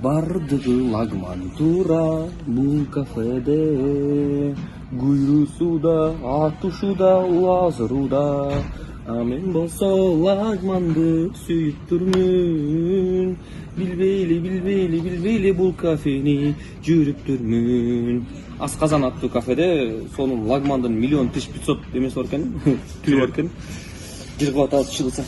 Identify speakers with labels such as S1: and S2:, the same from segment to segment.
S1: Бардығы лагман тура бул кафеде, куйрусуда, атушуда, лазыруда. А мен болсо лагманды сүйүп турмун. Билбейли бул кафени жүрүп турмун. Асказан аттуу кафеде сонун лагмандын 1,500,000 эмеси бар экен, түрү бар экен. Бир кабат алып чыгылса.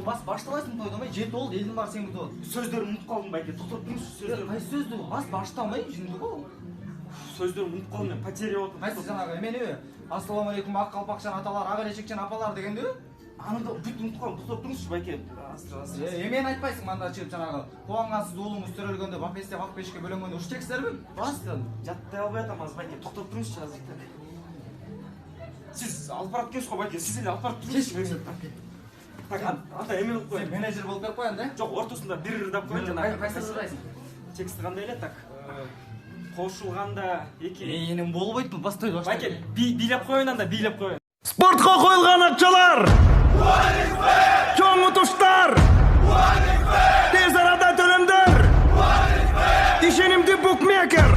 S2: Бас баштабайсың тойдомай, жети болду, элдин баары сени күтүп атат.
S3: Сөздөрүмдү унутуп калдым байке. Токтоп туруңузчу сөздөрүм.
S2: Кайсы сөздү? Бас баштабай, жиндүү го.
S3: Сөздөрүмдү унутуп калдым мен. Потеря болуп.
S2: Кайсы жанагы эмени? Ассалому алейкум ак калпакчан аталар, ага эчекчен апалар дегенди?
S3: Аны да бүт унутуп калдым. Токтоп туруңузчу байке. Азыр.
S2: Эмени айтпайсың мында чыгып жанагы. Кубангансыз уулуңуз төрөлгөндө бапестеп ак бешикке бөлөнгөндө уш чексиздерби? Бас
S3: Жаттай албай атам азыр байке. Токтоп туруңузчу азыр. Сиз алып барат экенсиз го байке. Сиз эле алып барып туруңузчу. Так, ата эме кылып коеюн.
S2: менеджер болуп берип коеюн да?
S3: Жок, ортосунда бир ырдап коеюн жанагы.
S2: Кайсы ырдайсың?
S3: Тексти кандай эле так. Кошулганда эки.
S2: Энем болбойтпу, бас тойду баштайын.
S3: Байке, бийлеп коеюн анда, бийлеп коеюн.
S4: Спортқа қойылған ақшалар! Чоң ұтыштар! Тез арада төлемдер! Ишенимді букмекер!